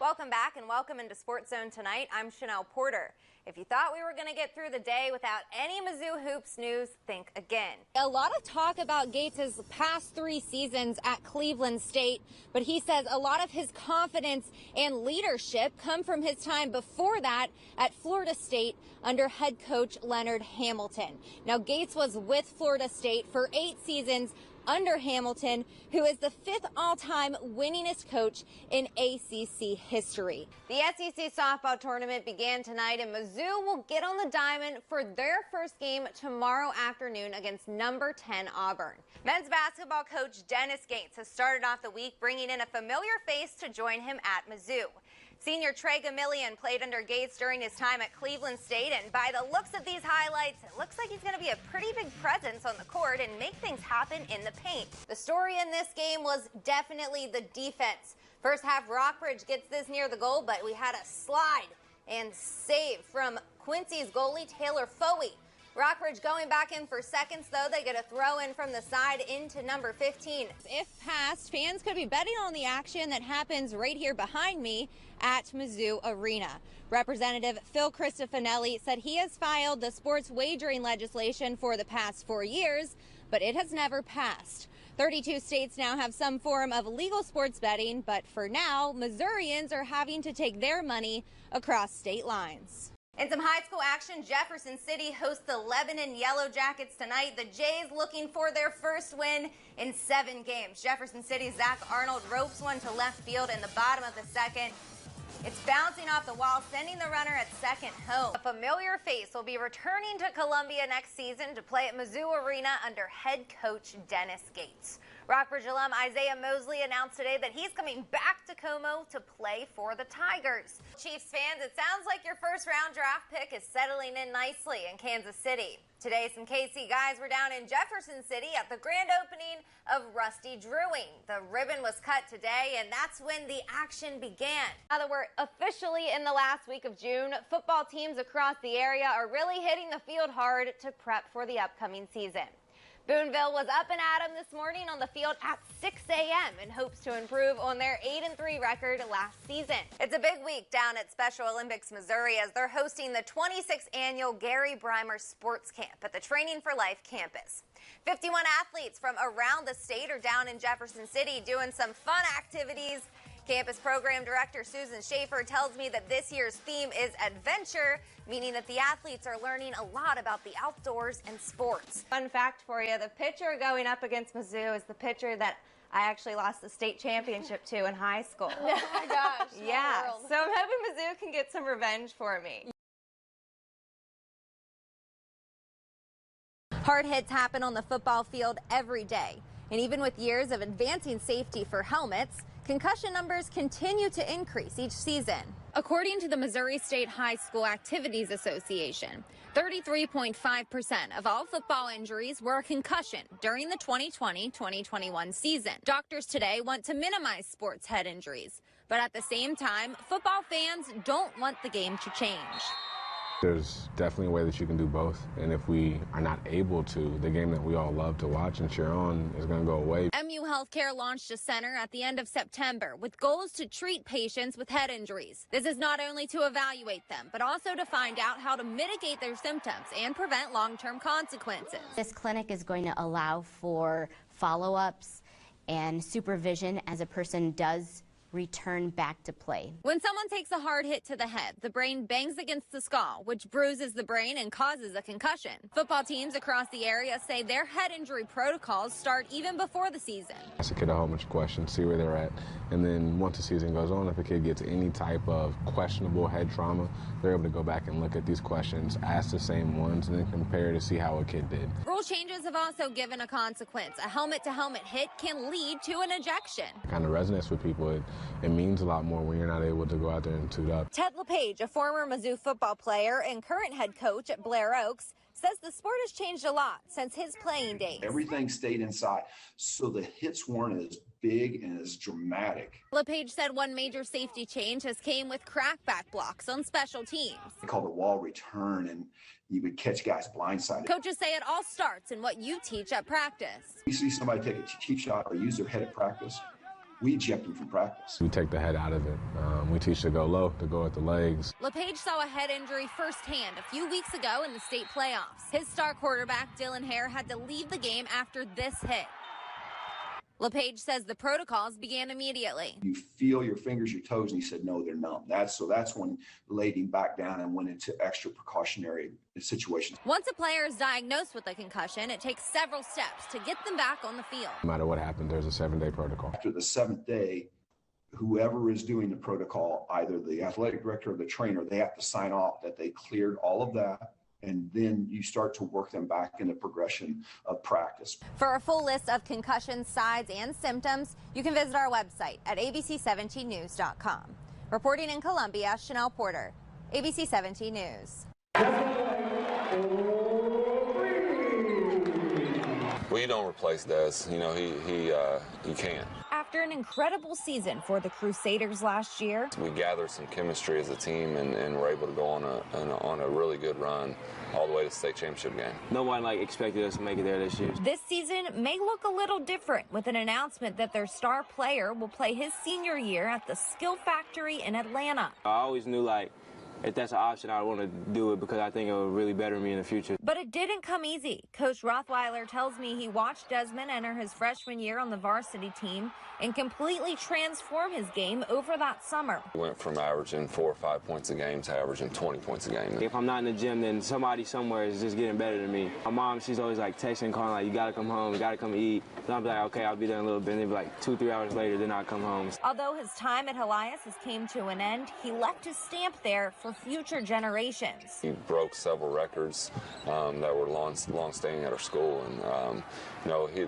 Welcome back and welcome into Sports Zone tonight. I'm Chanel Porter. If you thought we were going to get through the day without any Mizzou hoops news, think again. A lot of talk about Gates' past 3 seasons at Cleveland State, but he says a lot of his confidence and leadership come from his time before that at Florida State under head coach Leonard Hamilton. Now, Gates was with Florida State for 8 seasons under Hamilton, who is the 5th all-time winningest coach in ACC history. The SEC softball tournament began tonight, and Mizzou will get on the diamond for their first game tomorrow afternoon against number 10 Auburn. Men's basketball coach Dennis Gates has started off the week bringing in a familiar face to join him at Mizzou. Senior Trey Gamillion played under Gates during his time at Cleveland State, and by the looks of these highlights, it looks like he's going to be a pretty big presence on the court and make things happen in the paint. The story in this game was definitely the defense. First half, Rockbridge gets this near the goal, but we had a slide and save from Quincy's goalie, Taylor Fowey. Rockbridge going back in for seconds, though. They get a throw in from the side into number 15. If passed, fans could be betting on the action that happens right here behind me at Mizzou Arena. Representative Phil Cristofanelli said he has filed the sports wagering legislation for the past 4 years, but it has never passed. 32 states now have some form of legal sports betting, but for now, Missourians are having to take their money across state lines. In some high school action, Jefferson City hosts the Lebanon Yellow Jackets tonight. The Jays looking for their first win in 7 games. Jefferson City's Zach Arnold ropes one to left field in the bottom of the second. It's bouncing off the wall, sending the runner at second home. A familiar face will be returning to Columbia next season to play at Mizzou Arena under head coach Dennis Gates. Rockbridge alum Isaiah Mosley announced today that he's coming back to Como to play for the Tigers. Chiefs fans, it sounds like your first-round draft pick is settling in nicely in Kansas City. Today, some KC guys were down in Jefferson City at the grand opening of Rusty Drewing. The ribbon was cut today, and that's when the action began. Now that we're officially in the last week of June, football teams across the area are really hitting the field hard to prep for the upcoming season. Boonville was up and at 'em this morning on the field at 6 a.m. in hopes to improve on their 8-3 record last season. It's a big week down at Special Olympics Missouri as they're hosting the 26th annual Gary Breimer Sports Camp at the Training for Life campus. 51 athletes from around the state are down in Jefferson City doing some fun activities. Campus Program Director Susan Schaefer tells me that this year's theme is adventure, meaning that the athletes are learning a lot about the outdoors and sports. Fun fact for you, the pitcher going up against Mizzou is the pitcher that I actually lost the state championship to in high school. Oh my gosh. Yeah, so I'm hoping Mizzou can get some revenge for me. Hard hits happen on the football field every day, and even with years of advancing safety for helmets, concussion numbers continue to increase each season. According to the Missouri State High School Activities Association, 33.5% of all football injuries were a concussion during the 2020-2021 season. Doctors today want to minimize sports head injuries, but at the same time, football fans don't want the game to change. There's definitely a way that you can do both, and if we are not able to, the game that we all love to watch and cheer on is going to go away. MU Healthcare launched a center at the end of September with goals to treat patients with head injuries. This is not only to evaluate them, but also to find out how to mitigate their symptoms and prevent long-term consequences. This clinic is going to allow for follow-ups and supervision as a person does return back to play. When someone takes a hard hit to the head, the brain bangs against the skull, which bruises the brain and causes a concussion. Football teams across the area say their head injury protocols start even before the season. Ask a kid a whole bunch of questions, see where they're at, and then once the season goes on, if a kid gets any type of questionable head trauma, they're able to go back and look at these questions, ask the same ones, and then compare to see how a kid did. Rule changes have also given a consequence. A helmet-to-helmet hit can lead to an ejection. It kind of resonates with people. It means a lot more when you're not able to go out there and toot up. Ted LePage, a former Mizzou football player and current head coach at Blair Oaks, says the sport has changed a lot since his playing days. Everything stayed inside, so the hits weren't as big and as dramatic. LePage said one major safety change has came with crackback blocks on special teams. They called it wall return, and you would catch guys blindsided. Coaches say it all starts in what you teach at practice. You see somebody take a cheap shot or use their head at practice, we eject him from practice. We take the head out of it. We teach to go low, to go at the legs. LePage saw a head injury firsthand a few weeks ago in the state playoffs. His star quarterback, Dylan Hare, had to leave the game after this hit. LePage says the protocols began immediately. You feel your fingers, your toes, and he said, no, they're numb. So that's when laid him back down and went into extra precautionary situations. Once a player is diagnosed with a concussion, it takes several steps to get them back on the field. No matter what happens, there's a 7-day protocol. After the 7th day, whoever is doing the protocol, either the athletic director or the trainer, they have to sign off that they cleared all of that. And then you start to work them back in the progression of practice. For a full list of concussion signs and symptoms, you can visit our website at abc17news.com. Reporting in Columbia, Chanel Porter, ABC 17 News. We don't replace Des. You know, he can't. After an incredible season for the Crusaders last year, We gathered some chemistry as a team and were able to go on a really good run all the way to the state championship game. No one expected us to make it there this year. this season may look a little different with an announcement that their star player will play his senior year at the Skill Factory in Atlanta. I always knew if that's an option, I want to do it because I think it will really better me in the future. But it didn't come easy. Coach Rothweiler tells me he watched Desmond enter his freshman year on the varsity team and completely transform his game over that summer. We went from averaging 4 or 5 points a game to averaging 20 points a game. If I'm not in the gym, then somebody somewhere is just getting better than me. My mom, she's always texting, calling, you got to come home, you got to come eat. So I'm like, okay, I'll be there in a little bit. And then 2-3 hours later, then I'll come home. Although his time at Helias has came to an end, he left his stamp there for future generations. He broke several records that were long-standing at our school. And,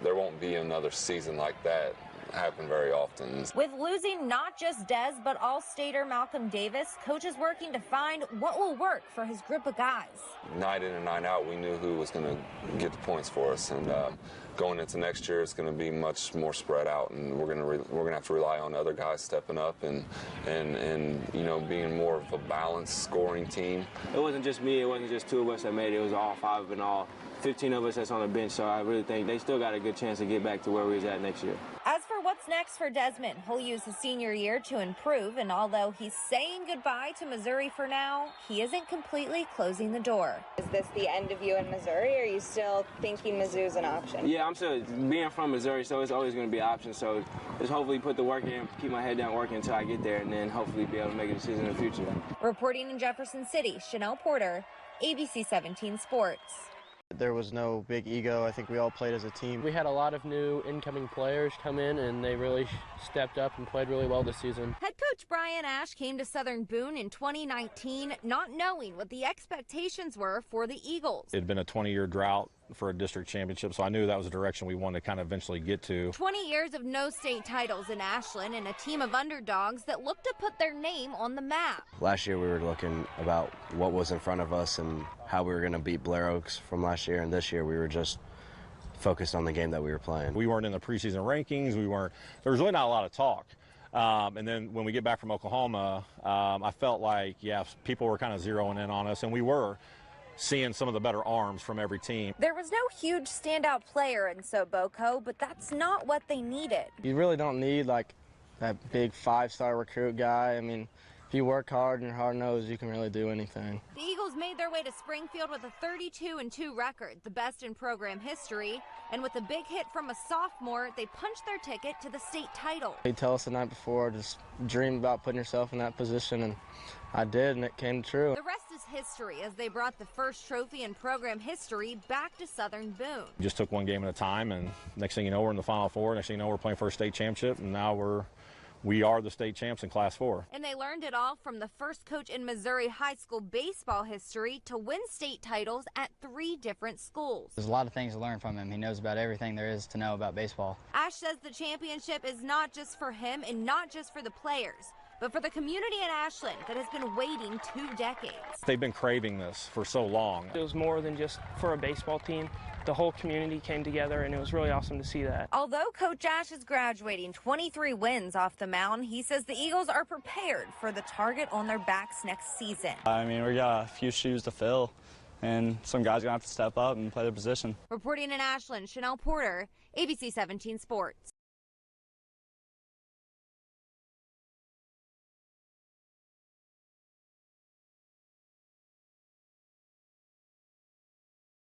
there won't be another season like that happen very often. With losing not just Des, but all-stater Malcolm Davis, coach is working to find what will work for his group of guys. Night in and night out, we knew who was going to get the points for us. And going into next year, it's going to be much more spread out, and we're going to have to rely on other guys stepping up and being more of a balanced scoring team. It wasn't just me, it wasn't just 2 of us that made it, it was all 5 in all. 15 of us that's on the bench, so I really think they still got a good chance to get back to where we was at next year. As for what's next for Desmond, he'll use his senior year to improve, and although he's saying goodbye to Missouri for now, he isn't completely closing the door. Is this the end of you in Missouri, or are you still thinking Mizzou's an option? Yeah, I'm still being from Missouri, so it's always going to be an option. So just hopefully put the work in, keep my head down working until I get there, and then hopefully be able to make a decision in the future. Reporting in Jefferson City, Chanel Porter, ABC 17 Sports. There was no big ego. I think we all played as a team. We had a lot of new incoming players come in, and they really stepped up and played really well this season. Head coach Brian Ash came to Southern Boone in 2019, not knowing what the expectations were for the Eagles. It had been a 20-year drought for a district championship, so I knew that was the direction we wanted to kind of eventually get to. 20 years of no state titles in Ashland and a team of underdogs that looked to put their name on the map. Last year we were looking about what was in front of us and how we were going to beat Blair Oaks from last year, and this year we were just focused on the game that we were playing. We weren't in the preseason rankings. There was really not a lot of talk. And then when we get back from Oklahoma, I felt like, people were kind of zeroing in on us, and we were seeing some of the better arms from every team. There was no huge standout player in Soboko, but that's not what they needed. You really don't need that big 5-star recruit guy. I mean, if you work hard and you're hard-nosed, you can really do anything. The Eagles made their way to Springfield with a 32-2 record, the best in program history. And with a big hit from a sophomore, they punched their ticket to the state title. They tell us the night before, just dream about putting yourself in that position, and I did, and it came true. The rest is history as they brought the first trophy in program history back to Southern Boone. We just took one game at a time, and next thing you know, we're in the Final Four. Next thing you know, we're playing for a state championship, and now we are the state champs in Class 4. And they learned it all from the first coach in Missouri high school baseball history to win state titles at 3 different schools. There's a lot of things to learn from him. He knows about everything there is to know about baseball. Ash says the championship is not just for him and not just for the players, but for the community in Ashland that has been waiting 2 decades. They've been craving this for so long. It was more than just for a baseball team. The whole community came together, and it was really awesome to see that. Although Coach Ash is graduating 23 wins off the mound, he says the Eagles are prepared for the target on their backs next season. I mean, we got a few shoes to fill, and some guys are going to have to step up and play their position. Reporting in Ashland, Chanel Porter, ABC 17 Sports.